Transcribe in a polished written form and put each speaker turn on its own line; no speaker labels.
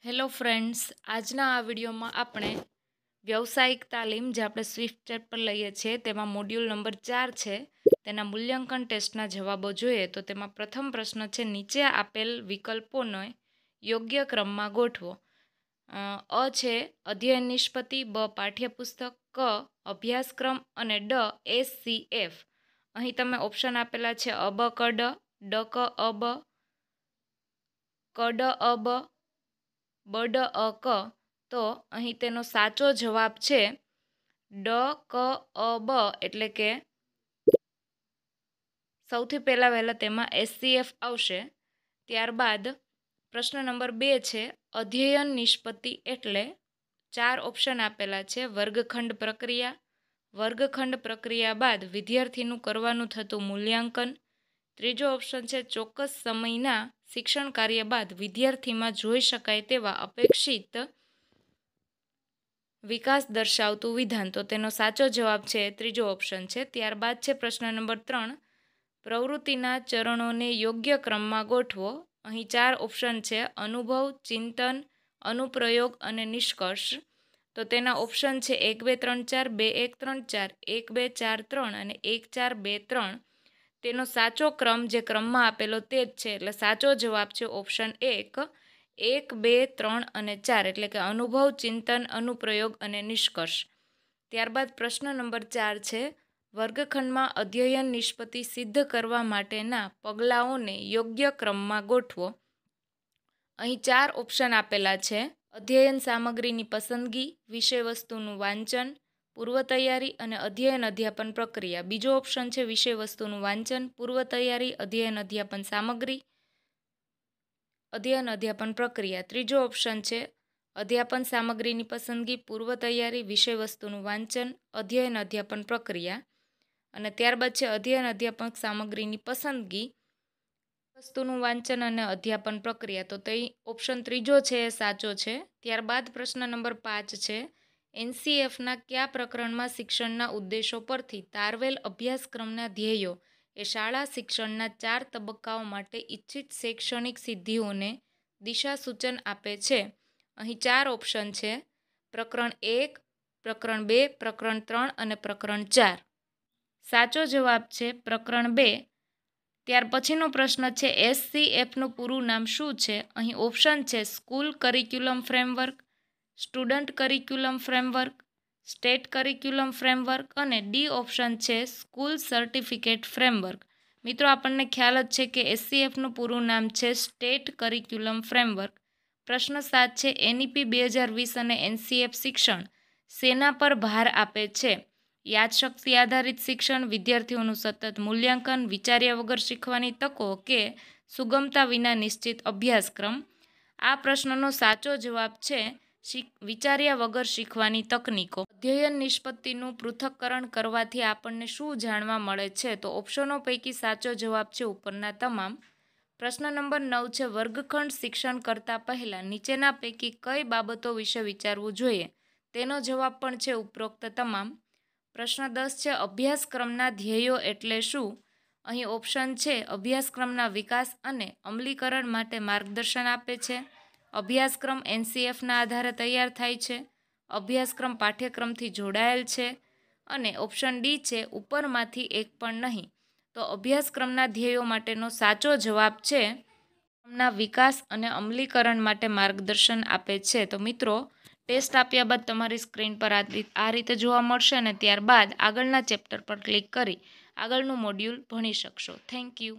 Hello friends, આજના આ વિડીયોમાં આપણે વ્યવસાયિક તાલીમ જે આપણે સ્વિફ્ટ ચેપ્ટર લઈએ છીએ તેમાં મોડ્યુલ નંબર 4 છે તેના મૂલ્યાંકન ટેસ્ટના જવાબો જોઈએ તો તેમાં પ્રથમ પ્રશ્ન છે નીચે આપેલ વિકલ્પોને યોગ્ય ક્રમમાં ગોઠવો. અ છે અધ્યયન નિષ્પત્તિ, બ પાઠ્યપુસ્તક, ક અભ્યાસક્રમ અને ડ SCF. અહીં તમે ઓપ્શન આપેલા છે અબ કડ, ડ ક અબ, કડ અબ, બડ અ ક. તો અહીં તેનો સાચો જવાબ છે ડ ક અ બ, એટલે કે સૌથી વહેલા તેમાં SCF આવશે. ત્યારબાદ પ્રશ્ન નંબર 2 છે અધ્યયન નિષ્પત્તિ એટલે 4 ઓપ્શન આપેલા છે વર્ગખંડ પ્રક્રિયા, વર્ગખંડ પ્રક્રિયા બાદ વિદ્યાર્થીનું કરવાનું થતું મૂલ્યાંકન. ત્રીજો ઓપ્શન છે ચોક્કસ સમયના શિક્ષણ કાર્ય બાદ વિદ્યાર્થીમાં જોઈ શકાય તેવા અપેક્ષિત વિકાસ દર્શાવતું વિધાન. તો તેનો સાચો જવાબ છે ત્રીજો ઓપ્શન છે. ત્યારબાદ છે પ્રશ્ન નંબર 3 પ્રવૃત્તિના ચરણોને યોગ્ય ક્રમમાં ગોઠવો. અહીં 4 ઓપ્શન છે અનુભવ, ચિંતન, અનુપ્રયોગ અને નિષ્કર્ષ. તો તેના ઓપ્શન છે 1 2 3 4, 2 1 3 4, 1 2 4 3 અને 1 4 2 3. તેનો સાચો ક્રમ જે ક્રમમાં આપેલો તે જ છે, એટલે સાચો જવાબ છે ઓપ્શન 1 2 3 અને 4, એટલે કે અનુભવ, ચિંતન, અનુપ્રયોગ અને નિષ્કર્ષ. ત્યારબાદ પ્રશ્ન નંબર 4 છે વર્ગખંડમાં અધ્યયન નિષ્પત્તિ સિદ્ધ કરવા માટેના પગલાઓને યોગ્ય ક્રમમાં ગોઠવો. અહીં 4 ઓપ્શન આપેલા છે અધ્યયન સામગ્રીની પસંદગી, વિષય વસ્તુનું વાંચન, પૂર્વ તૈયારી અને અધ્યયન અધ્યાપન પ્રક્રિયા. બીજો ઓપ્શન છે વિષય વસ્તુનું વાંચન, પૂર્વ તૈયારી, અધ્યયન અધ્યાપન સામગ્રી, અધ્યયન અધ્યાપન પ્રક્રિયા. ત્રીજો ઓપ્શન છે અધ્યાપન સામગ્રીની પસંદગી, પૂર્વ તૈયારી, વિષય વસ્તુનું વાંચન, અધ્યયન અધ્યાપન પ્રક્રિયા. અને ત્યારબાદ છે અધ્યયન અધ્યાપન સામગ્રીની પસંદગી, વસ્તુનું વાંચન અને અધ્યાપન પ્રક્રિયા. તો તે ઓપ્શન ત્રીજો છે એ સાચો છે. ત્યારબાદ પ્રશ્ન નંબર 5 છે NCFના કયા પ્રકરણમાં શિક્ષણના ઉદ્દેશો પરથી તારવેલ અભ્યાસક્રમના ધ્યેયો એ શાળા શિક્ષણના 4 તબક્કાઓ માટે ઇચ્છિત શૈક્ષણિક સિદ્ધિઓને દિશા સૂચન આપે છે. અહીં 4 ઓપ્શન છે પ્રકરણ 1, પ્રકરણ 2, પ્રકરણ 3 અને પ્રકરણ 4. સાચો જવાબ છે પ્રકરણ 2. ત્યાર પછીનો પ્રશ્ન છે SCFનું પૂરું નામ શું છે? અહીં ઓપ્શન છે school curriculum framework, student curriculum framework, state curriculum framework અને ડી ઓપ્શન છે સ્કૂલ સર્ટિફિકેટ ફ્રેમવર્ક. મિત્રો, આપણને ખ્યાલ જ છે કે SCFનું પૂરું નામ છે સ્ટેટ કરિક્યુલમ ફ્રેમવર્ક. પ્રશ્ન 7 છે NEP 2020 અને NCF શિક્ષણ શેના પર ભાર આપે છે? યાદશક્તિ આધારિત શિક્ષણ, વિદ્યાર્થીઓનું સતત મૂલ્યાંકન, વિચાર્યા વગર શીખવાની તકો કે સુગમતા વિના નિશ્ચિત અભ્યાસક્રમ. આ પ્રશ્નનો સાચો જવાબ છે વિચાર્યા વગર શીખવાની તકનીકો. અધ્યયન નિષ્પત્તિનું પૃથક્કરણ કરવાથી આપણને શું જાણવા મળે છે? તો ઓપ્શનો પૈકી સાચો જવાબ છે ઉપરના તમામ. પ્રશ્ન નંબર 9 છે વર્ગખંડ શિક્ષણ કરતા પહેલા નીચેના પૈકી કઈ બાબતો વિશે વિચારવું જોઈએ? તેનો જવાબ પણ છે ઉપરોક્ત તમામ. પ્રશ્ન 10 છે અભ્યાસક્રમના ધ્યેયો એટલે શું? અહીં ઓપ્શન છે અભ્યાસક્રમના વિકાસ અને અમલીકરણ માટે માર્ગદર્શન આપે છે, અભ્યાસક્રમ NCFના આધારે તૈયાર થાય છે, અભ્યાસક્રમ પાઠ્યક્રમથી જોડાયેલ છે અને ઓપ્શન ડી છે ઉપરમાંથી એક પણ નહીં. તો અભ્યાસક્રમના ધ્યેયો માટેનો સાચો જવાબ છે ના વિકાસ અને અમલીકરણ માટે માર્ગદર્શન આપે છે. તો મિત્રો, ટેસ્ટ આપ્યા બાદ તમારી સ્ક્રીન પર આ રીતે જોવા મળશે અને ત્યારબાદ આગળના ચેપ્ટર પર ક્લિક કરી આગળનું મોડ્યુલ ભણી શકશો. Thank you.